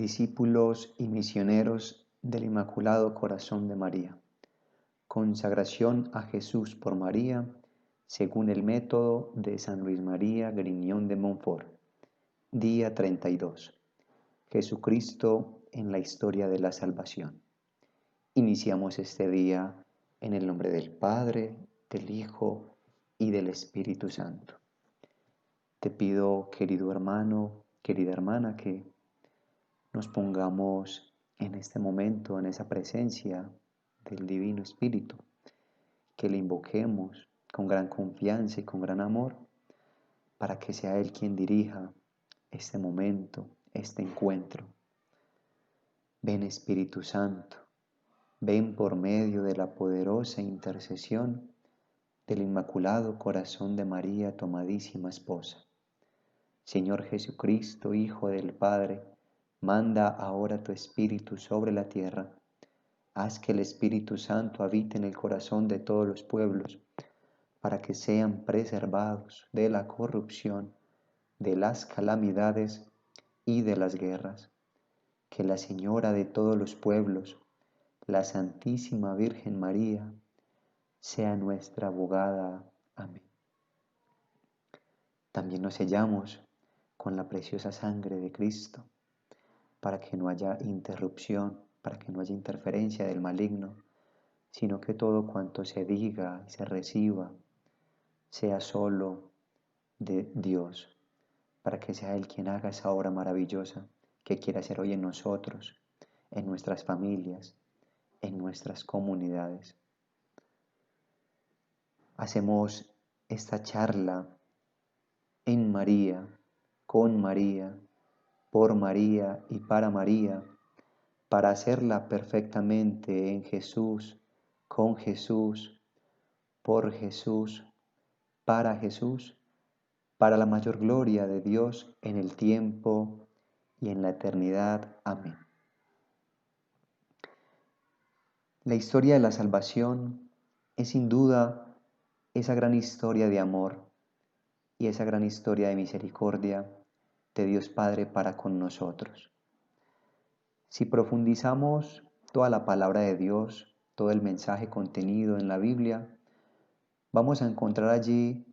discípulos y misioneros del Inmaculado Corazón de María. Consagración a Jesús por María, según el método de San Luis María Griñón de Montfort. Día 32. Jesucristo en la historia de la salvación. Iniciamos este día en el nombre del Padre, del Hijo y del Espíritu Santo. Te pido, querido hermano, querida hermana, que nos pongamos en este momento, en esa presencia del Divino Espíritu, que le invoquemos con gran confianza y con gran amor, para que sea Él quien dirija este momento, este encuentro. Ven Espíritu Santo, ven por medio de la poderosa intercesión del Inmaculado Corazón de María, tu amadísima esposa. Señor Jesucristo, Hijo del Padre, manda ahora tu Espíritu sobre la tierra. Haz que el Espíritu Santo habite en el corazón de todos los pueblos, para que sean preservados de la corrupción, de las calamidades y de las guerras. Que la Señora de todos los pueblos, la Santísima Virgen María, sea nuestra abogada. Amén. También nos sellamos con la preciosa sangre de Cristo, para que no haya interrupción, para que no haya interferencia del maligno, sino que todo cuanto se diga y se reciba sea solo de Dios, para que sea Él quien haga esa obra maravillosa que quiere hacer hoy en nosotros, en nuestras familias, en nuestras comunidades. Hacemos esta charla en María, con María, por María y para hacerla perfectamente en Jesús, con Jesús, por Jesús, para la mayor gloria de Dios en el tiempo y en la eternidad. Amén. La historia de la salvación es sin duda esa gran historia de amor y esa gran historia de misericordia de Dios Padre para con nosotros. Si profundizamos toda la palabra de Dios, todo el mensaje contenido en la Biblia, vamos a encontrar allí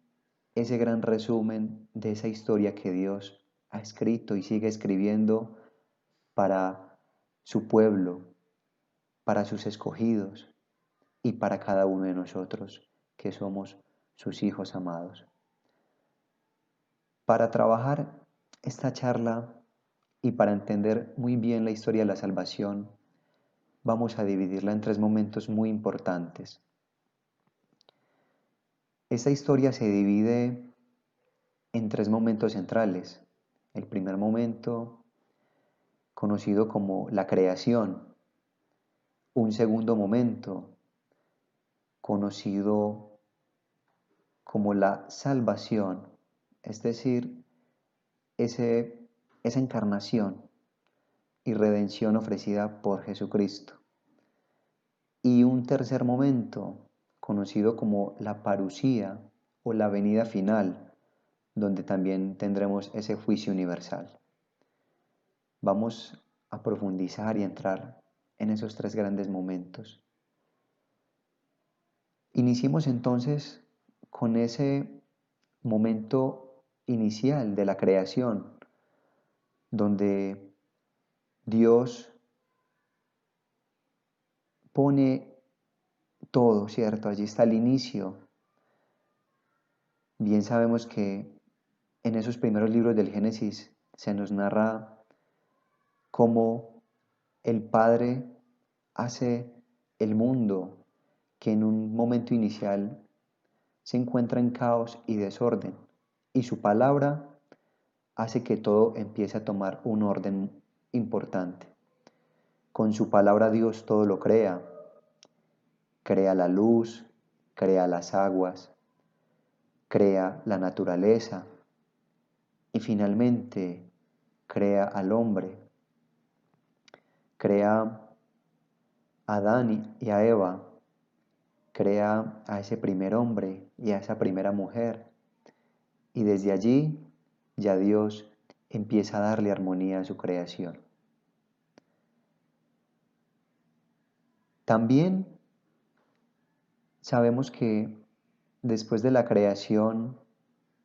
ese gran resumen de esa historia que Dios ha escrito y sigue escribiendo para su pueblo, para sus escogidos y para cada uno de nosotros que somos sus hijos amados. Para trabajar esta charla y para entender muy bien la historia de la salvación, vamos a dividirla en tres momentos muy importantes. Esta historia se divide en tres momentos centrales. El primer momento, conocido como la creación. Un segundo momento, conocido como la salvación, es decir, esa encarnación y redención ofrecida por Jesucristo. Y un tercer momento, conocido como la parusía o la venida final, donde también tendremos ese juicio universal. Vamos a profundizar y entrar en esos tres grandes momentos. Iniciemos entonces con ese momento inicial de la creación, donde Dios pone todo, ¿cierto? Allí está el inicio. Bien sabemos que en esos primeros libros del Génesis se nos narra cómo el Padre hace el mundo, que en un momento inicial se encuentra en caos y desorden, y su palabra hace que todo empiece a tomar un orden importante. Con su palabra Dios todo lo crea. Crea la luz, crea las aguas, crea la naturaleza y finalmente crea al hombre. Crea a Adán y a Eva, crea a ese primer hombre y a esa primera mujer. Y desde allí ya Dios empieza a darle armonía a su creación. También sabemos que después de la creación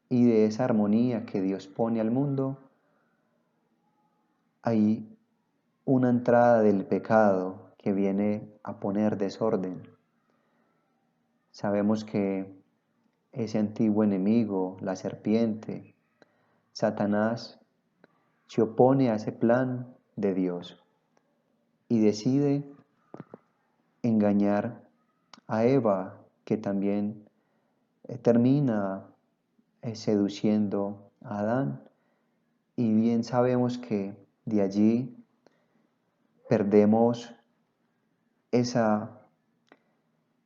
y de esa armonía que Dios pone al mundo, hay una entrada del pecado que viene a poner desorden. Sabemos que ese antiguo enemigo, la serpiente, Satanás, se opone a ese plan de Dios y decide engañar a Eva, que también termina seduciendo a Adán. Y bien sabemos que de allí perdemos esa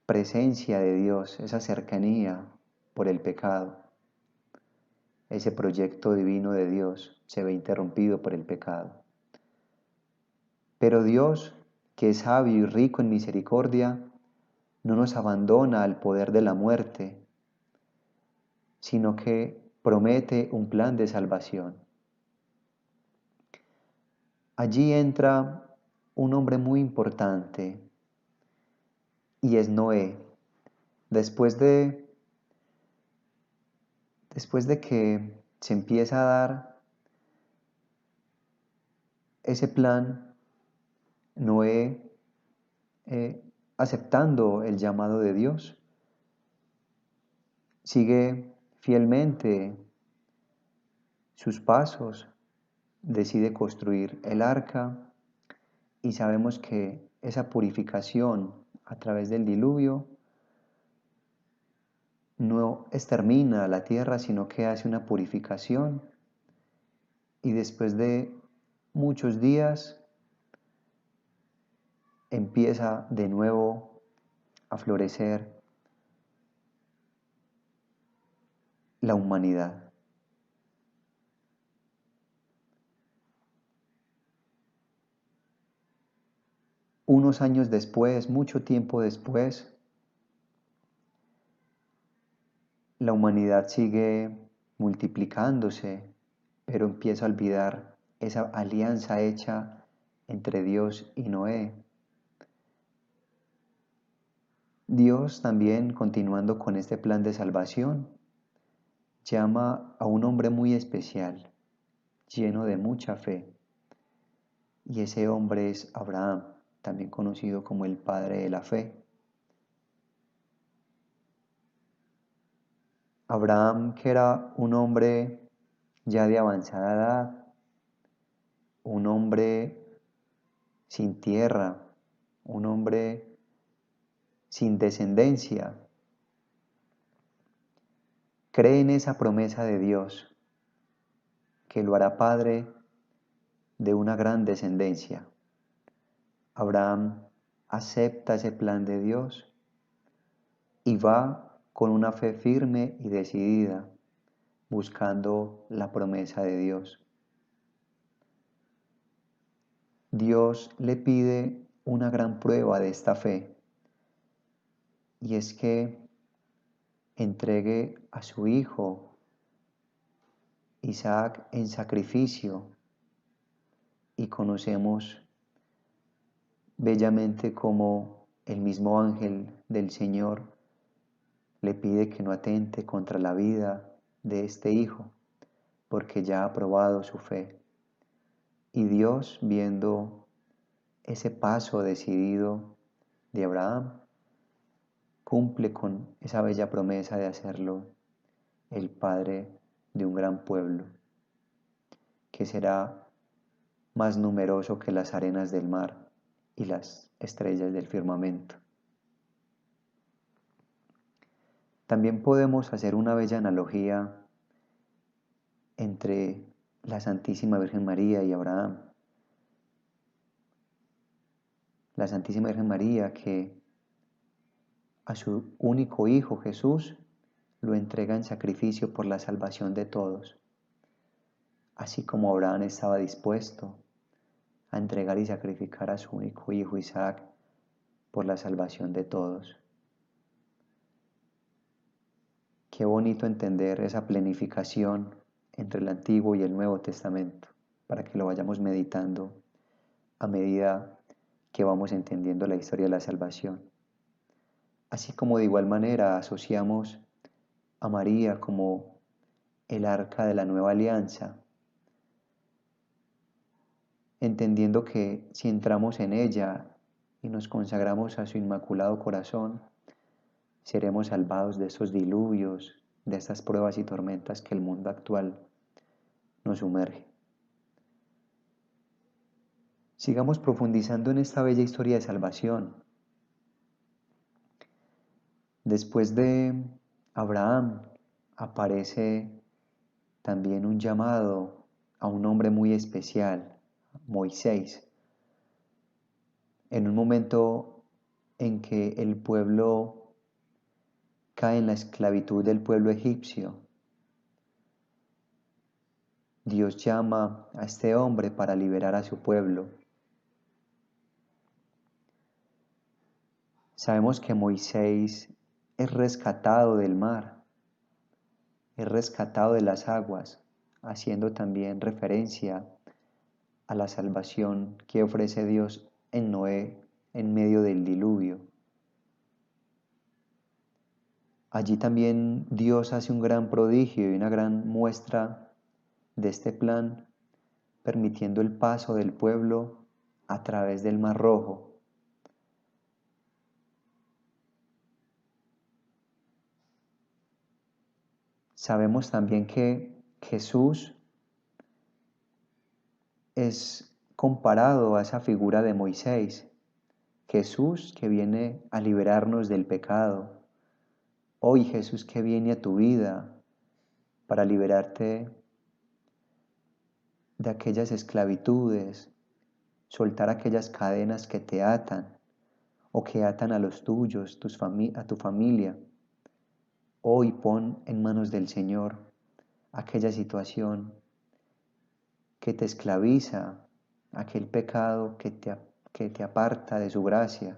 presencia de Dios, esa cercanía por el pecado. Ese proyecto divino de Dios se ve interrumpido por el pecado. Pero Dios, que es sabio y rico en misericordia, no nos abandona al poder de la muerte, sino que promete un plan de salvación. Allí entra un hombre muy importante y es Noé. Después de que se empieza a dar ese plan, Noé, aceptando el llamado de Dios, sigue fielmente sus pasos, decide construir el arca y sabemos que esa purificación a través del diluvio no extermina la tierra, sino que hace una purificación y después de muchos días empieza de nuevo a florecer la humanidad. Unos años después, mucho tiempo después, la humanidad sigue multiplicándose, pero empieza a olvidar esa alianza hecha entre Dios y Noé. Dios también, continuando con este plan de salvación, llama a un hombre muy especial, lleno de mucha fe, y ese hombre es Abraham, también conocido como el padre de la fe. Abraham, que era un hombre ya de avanzada edad, un hombre sin tierra, un hombre sin descendencia, cree en esa promesa de Dios, que lo hará padre de una gran descendencia. Abraham acepta ese plan de Dios y va con una fe firme y decidida, buscando la promesa de Dios. Dios le pide una gran prueba de esta fe, y es que entregue a su hijo Isaac en sacrificio, y conocemos bellamente como el mismo ángel del Señor le pide que no atente contra la vida de este hijo, porque ya ha probado su fe. Y Dios, viendo ese paso decidido de Abraham, cumple con esa bella promesa de hacerlo el padre de un gran pueblo, que será más numeroso que las arenas del mar y las estrellas del firmamento. También podemos hacer una bella analogía entre la Santísima Virgen María y Abraham. La Santísima Virgen María, que a su único Hijo Jesús lo entrega en sacrificio por la salvación de todos, así como Abraham estaba dispuesto a entregar y sacrificar a su único hijo Isaac por la salvación de todos. Qué bonito entender esa planificación entre el Antiguo y el Nuevo Testamento, para que lo vayamos meditando a medida que vamos entendiendo la historia de la salvación. Así como de igual manera asociamos a María como el arca de la nueva alianza, entendiendo que si entramos en ella y nos consagramos a su inmaculado corazón, seremos salvados de esos diluvios, de estas pruebas y tormentas que el mundo actual nos sumerge. Sigamos profundizando en esta bella historia de salvación. Después de Abraham aparece también un llamado a un hombre muy especial, Moisés, en un momento en que el pueblo cae en la esclavitud del pueblo egipcio. Dios llama a este hombre para liberar a su pueblo. Sabemos que Moisés es rescatado del mar, es rescatado de las aguas, haciendo también referencia a la salvación que ofrece Dios en Noé en medio del diluvio. Allí también Dios hace un gran prodigio y una gran muestra de este plan, permitiendo el paso del pueblo a través del Mar Rojo. Sabemos también que Jesús es comparado a esa figura de Moisés. Jesús que viene a liberarnos del pecado. Hoy Jesús que viene a tu vida para liberarte de aquellas esclavitudes, soltar aquellas cadenas que te atan o que atan a los tuyos, a tu familia. Hoy pon en manos del Señor aquella situación que te esclaviza, aquel pecado que te aparta de su gracia.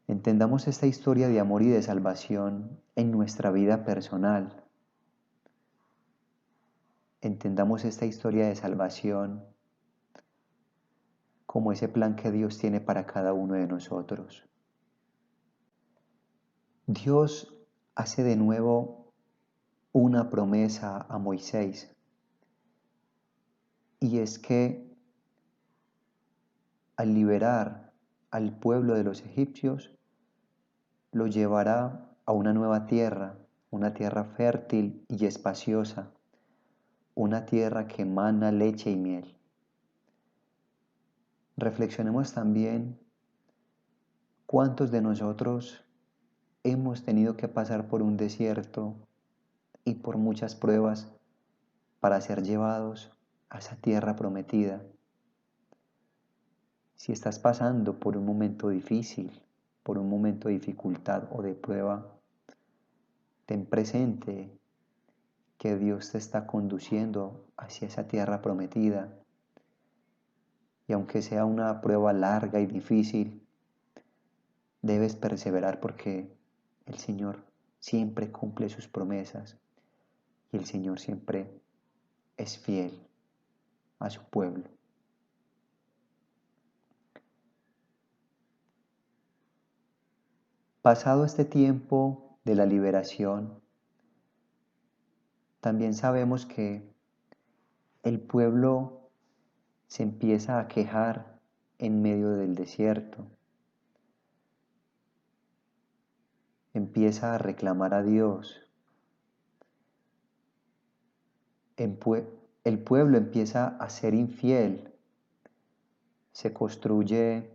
Entendamos esta historia de amor y de salvación en nuestra vida personal. Entendamos esta historia de salvación como ese plan que Dios tiene para cada uno de nosotros. Dios hace de nuevo una promesa a Moisés, y es que al liberar al pueblo de los egipcios, lo llevará a una tierra fértil y espaciosa, una tierra que emana leche y miel. Reflexionemos también cuántos de nosotros hemos tenido que pasar por un desierto y por muchas pruebas para ser llevados a esa tierra prometida. Si estás pasando por un momento difícil, por un momento de dificultad o de prueba, ten presente que Dios te está conduciendo hacia esa tierra prometida. Y aunque sea una prueba larga y difícil, debes perseverar porque el Señor siempre cumple sus promesas y el Señor siempre es fiel a su pueblo. Pasado este tiempo de la liberación, también sabemos que el pueblo se empieza a quejar en medio del desierto. Empieza a reclamar a Dios. El pueblo empieza a ser infiel. Se construye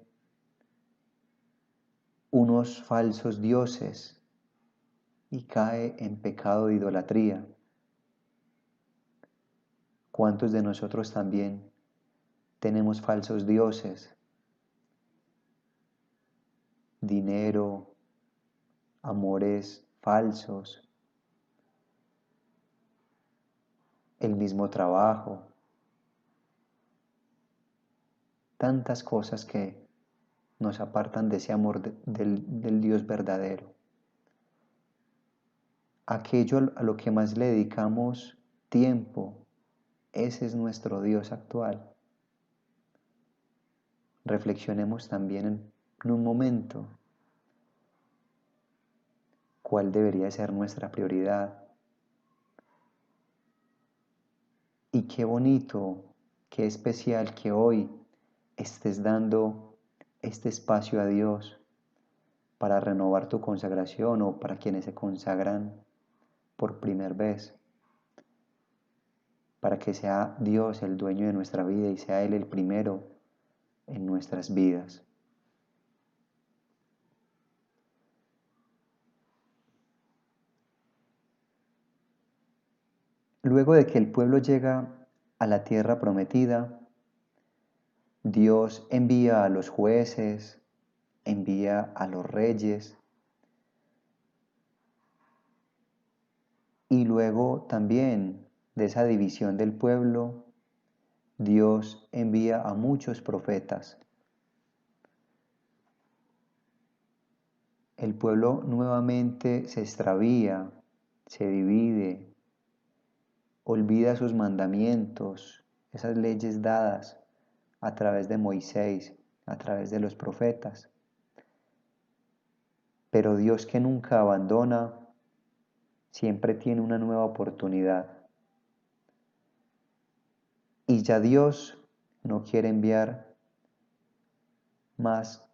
unos falsos dioses y cae en pecado de idolatría. ¿Cuántos de nosotros también tenemos falsos dioses? Dinero, amores falsos, el mismo trabajo, tantas cosas que nos apartan de ese amor del Dios verdadero. Aquello a lo que más le dedicamos tiempo, ese es nuestro Dios actual. reflexionemos también en un momento cuál debería ser nuestra prioridad. Y qué bonito, qué especial que hoy estés dando este espacio a Dios para renovar tu consagración o para quienes se consagran por primera vez, para que sea Dios el dueño de nuestra vida y sea Él el primero en nuestras vidas. Luego de que el pueblo llega a la tierra prometida, Dios envía a los jueces, envía a los reyes y luego también de esa división del pueblo, Dios envía a muchos profetas. El pueblo nuevamente se extravía, se divide, olvida sus mandamientos, esas leyes dadas a través de Moisés, a través de los profetas. Pero Dios, que nunca abandona, siempre tiene una nueva oportunidad. Y ya Dios no quiere enviar más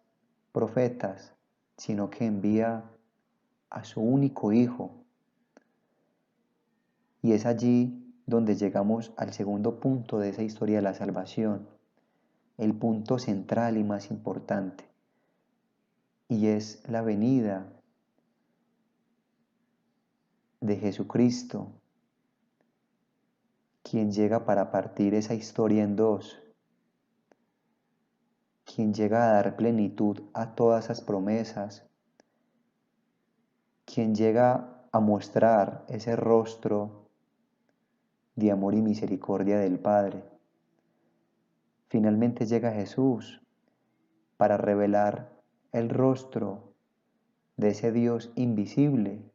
profetas, sino que envía a su único Hijo. Y es allí donde llegamos al segundo punto de esa historia de la salvación, el punto central y más importante, y es la venida de Jesucristo, quien llega para partir esa historia en dos, quien llega a dar plenitud a todas esas promesas, quien llega a mostrar ese rostro de amor y misericordia del Padre. Finalmente llega Jesús para revelar el rostro de ese Dios invisible,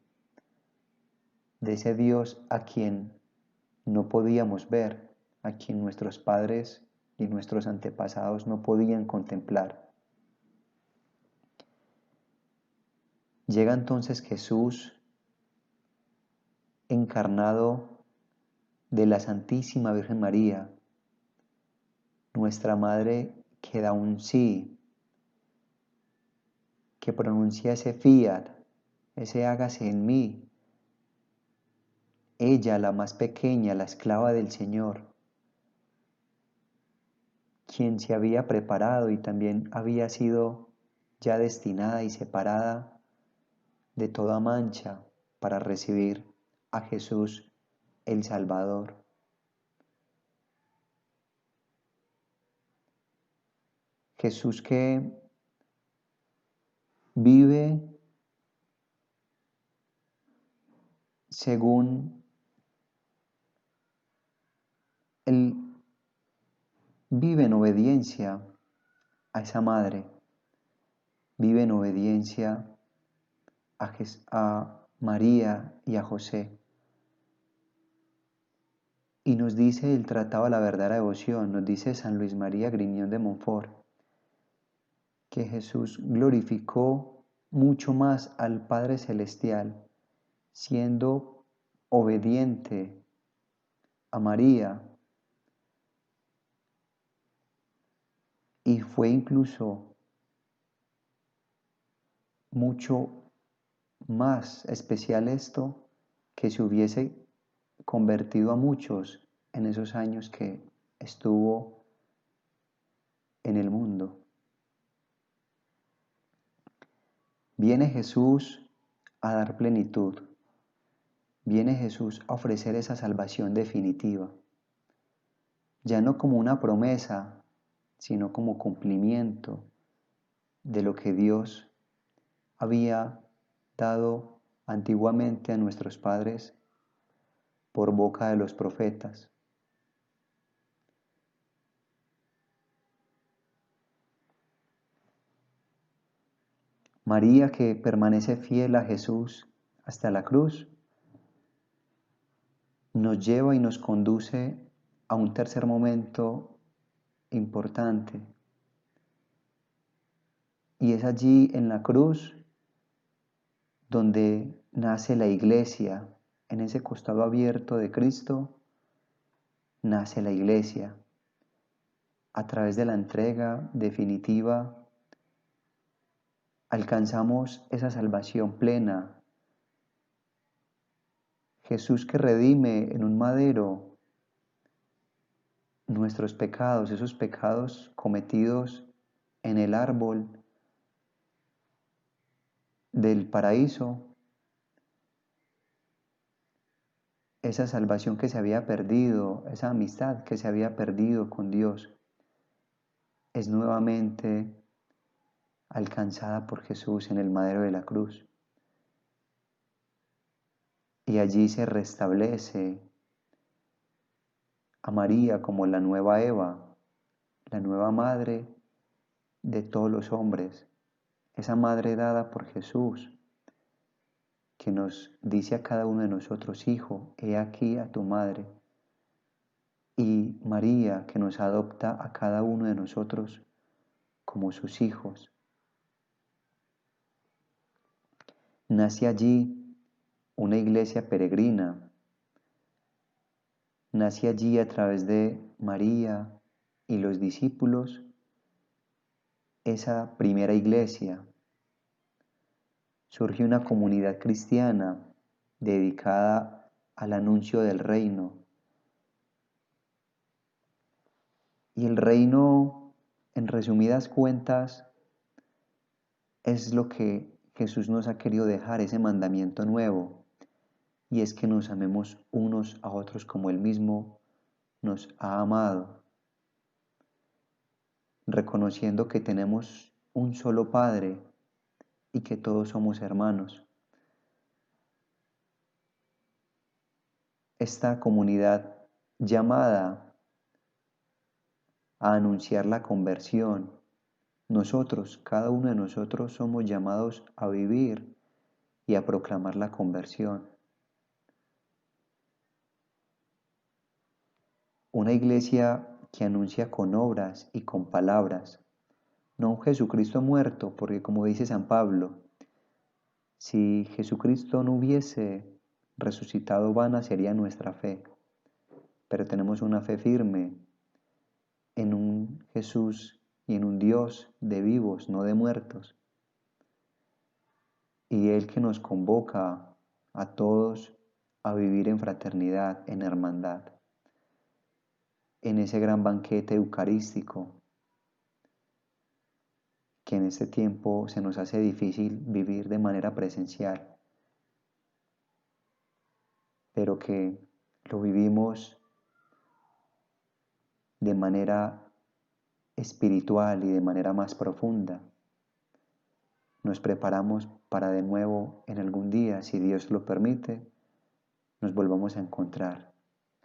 de ese Dios a quien no podíamos ver, a quien nuestros padres y nuestros antepasados no podían contemplar. Llega entonces Jesús encarnado de la Santísima Virgen María, nuestra Madre que da un sí, que pronuncia ese fiat, ese hágase en mí. Ella, la más pequeña, la esclava del Señor, quien se había preparado y también había sido ya destinada y separada de toda mancha para recibir a Jesús el Salvador. Jesús que vive según Él vive en obediencia a esa madre, vive en obediencia a María y a José. Y nos dice el Tratado de la Verdadera Devoción, nos dice San Luis María Griñón de Montfort, que Jesús glorificó mucho más al Padre Celestial siendo obediente a María, y fue incluso mucho más especial esto que se hubiese convertido a muchos en esos años que estuvo en el mundo. Viene Jesús a dar plenitud, viene Jesús a ofrecer esa salvación definitiva, ya no como una promesa, sino como cumplimiento de lo que Dios había dado antiguamente a nuestros padres por boca de los profetas. María, que permanece fiel a Jesús hasta la cruz, nos lleva y nos conduce a un tercer momento importante, Y es allí en la cruz donde nace la iglesia, en ese costado abierto de Cristo, nace la iglesia. A través de la entrega definitiva, alcanzamos esa salvación plena. Jesús que redime en un madero nuestros pecados, esos pecados cometidos en el árbol del paraíso, esa salvación que se había perdido, esa amistad que se había perdido con Dios, es nuevamente alcanzada por Jesús en el madero de la cruz. Y allí se restablece a María como la nueva Eva, la nueva madre de todos los hombres, esa madre dada por Jesús, que nos dice a cada uno de nosotros: hijo, he aquí a tu madre. Y María, que nos adopta a cada uno de nosotros como sus hijos. Nace allí una iglesia peregrina. Nace allí a través de María y los discípulos esa primera iglesia. Surge una comunidad cristiana dedicada al anuncio del reino. Y el reino, en resumidas cuentas, es lo que Jesús nos ha querido dejar, ese mandamiento nuevo, y es que nos amemos unos a otros como Él mismo nos ha amado, reconociendo que tenemos un solo Padre y que todos somos hermanos. Esta comunidad llamada a anunciar la conversión, nosotros, cada uno de nosotros somos llamados a vivir y a proclamar la conversión. Una iglesia que anuncia con obras y con palabras, no un Jesucristo muerto, porque como dice San Pablo, si Jesucristo no hubiese resucitado, vana sería nuestra fe, pero tenemos una fe firme en un Jesús y en un Dios de vivos, no de muertos, y Él que nos convoca a todos a vivir en fraternidad, en hermandad, en ese gran banquete eucarístico que en este tiempo se nos hace difícil vivir de manera presencial, pero que lo vivimos de manera espiritual y de manera más profunda. Nos preparamos para de nuevo en algún día, si Dios lo permite, nos volvamos a encontrar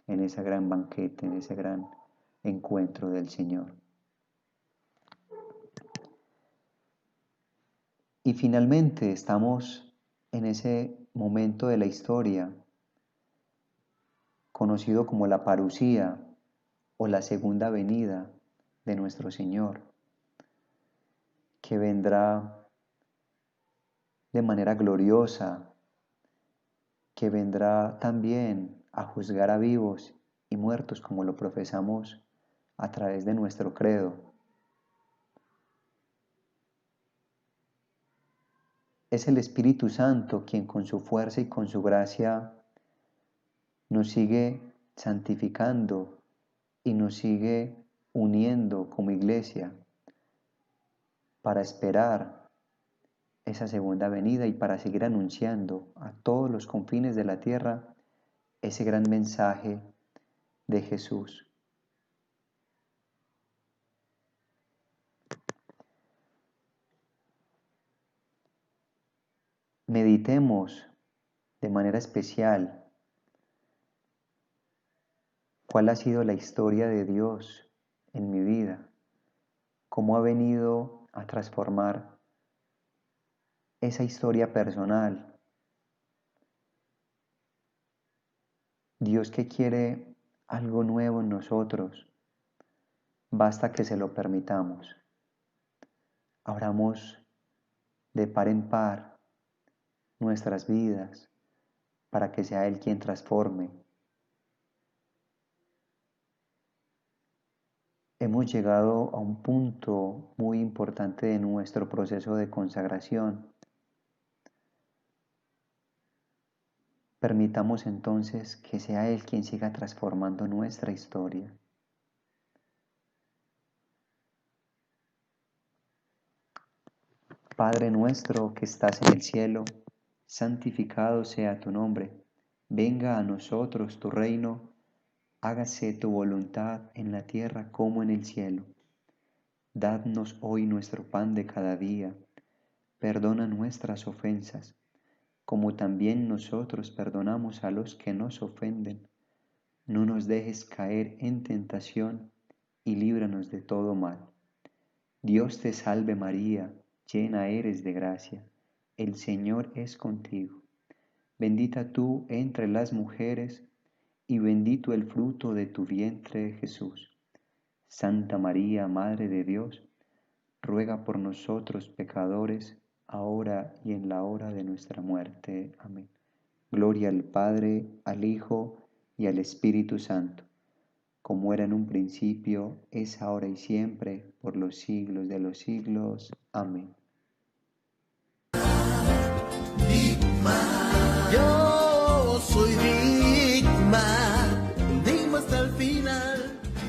en ese gran banquete, en ese gran encuentro del Señor. Y finalmente estamos en ese momento de la historia conocido como la parusía o la segunda venida de nuestro Señor, que vendrá de manera gloriosa, que vendrá también a juzgar a vivos y muertos como lo profesamos a través de nuestro credo. Es el Espíritu Santo quien con su fuerza y con su gracia nos sigue santificando y nos sigue uniendo como iglesia para esperar esa segunda venida y para seguir anunciando a todos los confines de la tierra ese gran mensaje de Jesús. Meditemos de manera especial cuál ha sido la historia de Dios en mi vida, cómo ha venido a transformar esa historia personal. Dios que quiere algo nuevo en nosotros, basta que se lo permitamos. Abramos de par en par nuestras vidas, para que sea Él quien transforme. Hemos llegado a un punto muy importante de nuestro proceso de consagración. Permitamos entonces que sea Él quien siga transformando nuestra historia. Padre nuestro que estás en el cielo, santificado sea tu nombre. Venga a nosotros tu reino, hágase tu voluntad en la tierra como en el cielo. Dadnos hoy nuestro pan de cada día. Perdona nuestras ofensas, como también nosotros perdonamos a los que nos ofenden. No nos dejes caer en tentación y líbranos de todo mal. Dios te salve María, llena eres de gracia, el Señor es contigo. Bendita tú entre las mujeres, y bendito el fruto de tu vientre Jesús. Santa María, Madre de Dios, ruega por nosotros pecadores, ahora y en la hora de nuestra muerte. Amén. Gloria al Padre, al Hijo y al Espíritu Santo, como era en un principio, es ahora y siempre, por los siglos de los siglos. Amén. Yo soy víctima